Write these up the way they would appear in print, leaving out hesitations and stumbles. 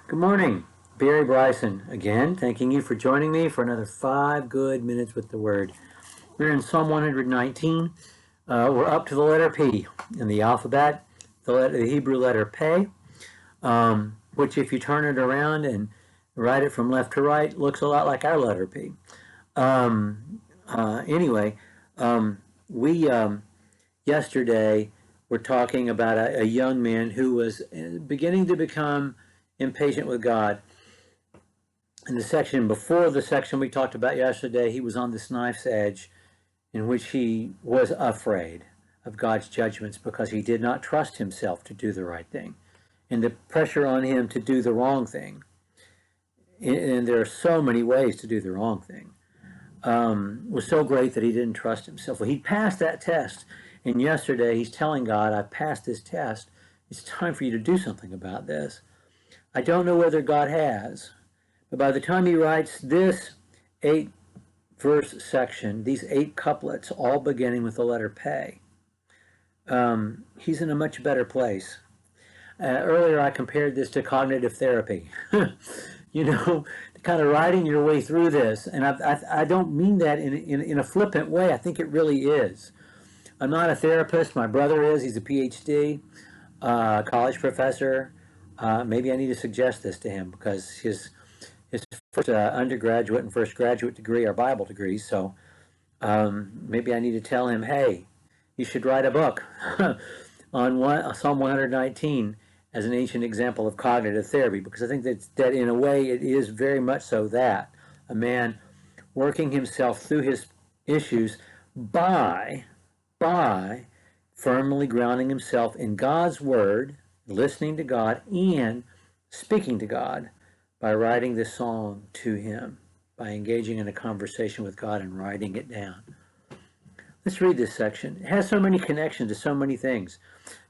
Good morning. Barry Bryson again, thanking you for joining me for another 5 good minutes with the Word. We're in Psalm 119. We're up to the letter P in the alphabet, the Hebrew letter Pe, which if you turn it around and write it from left to right, looks a lot like our letter P. Anyway, we yesterday were talking about a young man who was beginning to become impatient with God. In the section before the section we talked about yesterday, he was on this knife's edge in which he was afraid of God's judgments because he did not trust himself to do the right thing. And the pressure on him to do the wrong thing, and there are so many ways to do the wrong thing, was so great that he didn't trust himself. Well, he passed that test, and yesterday he's telling God, I passed this test. It's time for you to do something about this. I don't know whether God has, but by the time he writes this 8-verse section, these 8 couplets, all beginning with the letter Pe, he's in a much better place. Earlier I compared this to cognitive therapy. Kind of writing your way through this, and I don't mean that in a flippant way. I think it really is. I'm not a therapist. My brother is. He's a PhD, college professor. Maybe I need to suggest this to him because his first undergraduate and first graduate degree are Bible degrees. So maybe I need to tell him, hey, you should write a book on Psalm 119 as an ancient example of cognitive therapy, because I think that in a way it is very much so that a man working himself through his issues by firmly grounding himself in God's word, listening to God, and speaking to God by writing this song to him, by engaging in a conversation with God and writing it down. Let's read this section. It has so many connections to so many things,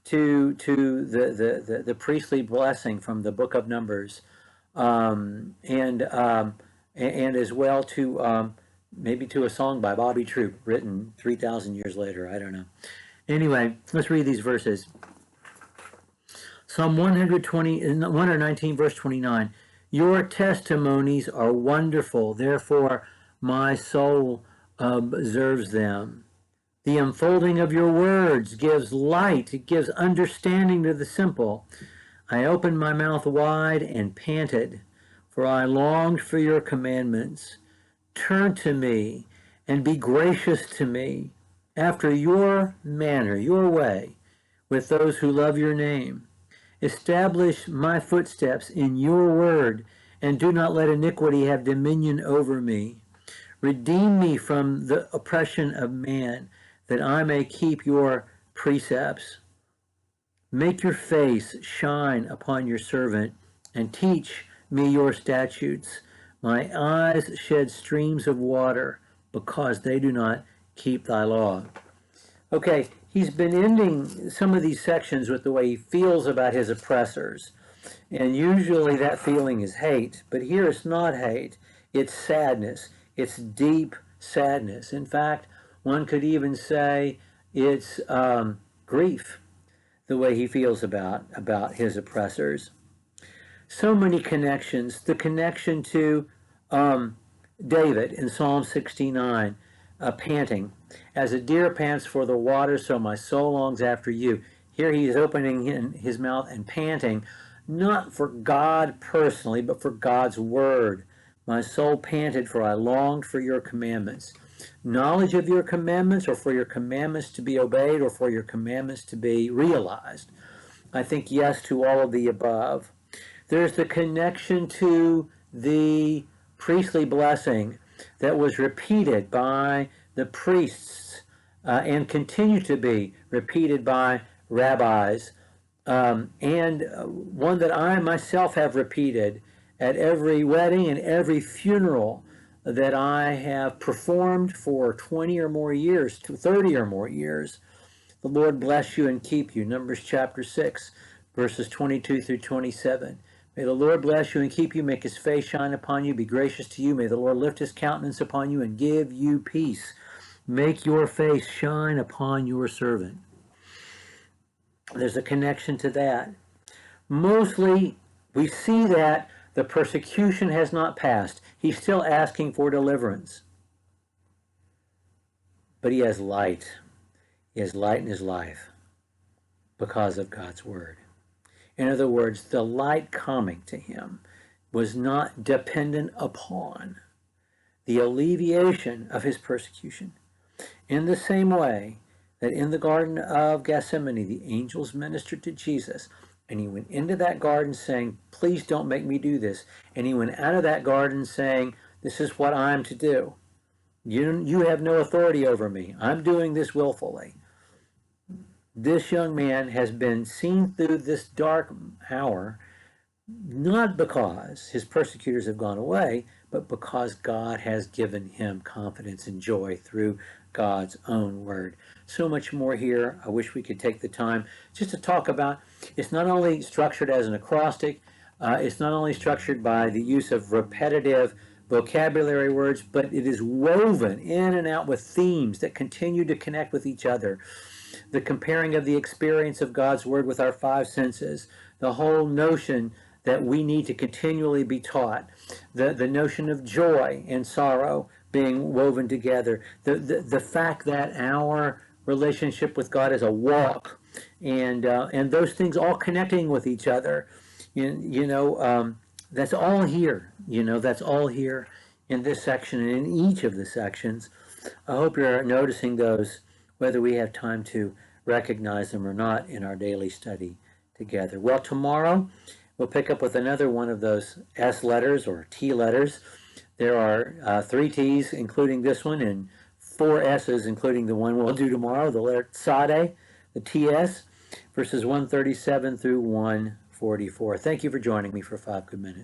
to the priestly blessing from the book of Numbers, and as well to maybe to a song by Bobby Troup written 3,000 years later. I don't know. Anyway, let's read these verses. Psalm 119, verse 29. Your testimonies are wonderful, therefore my soul observes them. The unfolding of your words gives light, it gives understanding to the simple. I opened my mouth wide and panted, for I longed for your commandments. Turn to me and be gracious to me after your manner, your way, with those who love your name. Establish my footsteps in your word, and do not let iniquity have dominion over me. Redeem me from the oppression of man, that I may keep your precepts. Make your face shine upon your servant, and teach me your statutes. My eyes shed streams of water, because they do not keep thy law. Okay, he's been ending some of these sections with the way he feels about his oppressors. And usually that feeling is hate, but here it's not hate, it's sadness. It's deep sadness. In fact, one could even say it's grief, the way he feels about his oppressors. So many connections. The connection to David in Psalm 69, panting. As a deer pants for the water, so my soul longs after you. Here he is opening his mouth and panting, not for God personally, but for God's word. My soul panted, for I longed for your commandments. Knowledge of your commandments, or for your commandments to be obeyed, or for your commandments to be realized? I think yes to all of the above. There's the connection to the priestly blessing that was repeated by the priests and continue to be repeated by rabbis, and one that I myself have repeated at every wedding and every funeral that I have performed for 20 or more years, 30 or more years. The Lord bless you and keep you. Numbers chapter 6, verses 22 through 27. May the Lord bless you and keep you, make his face shine upon you, be gracious to you. May the Lord lift his countenance upon you and give you peace. Make your face shine upon your servant. There's a connection to that. Mostly We see that the persecution has not passed. He's still asking for deliverance. But he has light. He has light in his life because of God's word. In other words, the light coming to him was not dependent upon the alleviation of his persecution. In the same way that in the Garden of Gethsemane, the angels ministered to Jesus, and he went into that garden saying, please don't make me do this. And he went out of that garden saying, this is what I'm to do. You have no authority over me. I'm doing this willfully. This young man has been seen through this dark hour, not because his persecutors have gone away, but because God has given him confidence and joy through God's own word. So much more here. I wish we could take the time just to talk about. It's not only structured as an acrostic, it's not only structured by the use of repetitive vocabulary words, but it is woven in and out with themes that continue to connect with each other. The comparing of the experience of God's word with our five senses, the whole notion that we need to continually be taught, the notion of joy and sorrow being woven together, the fact that our relationship with God is a walk, and those things all connecting with each other. That's all here. That's all here in this section and in each of the sections. I hope you're noticing those, whether we have time to recognize them or not in our daily study together. Well, tomorrow we'll pick up with another one of those S letters or T letters. There are 3 T's, including this one, and 4 S's, including the one we'll do tomorrow, the letter Tsade, the TS, verses 137 through 144. Thank you for joining me for 5 Good Minutes.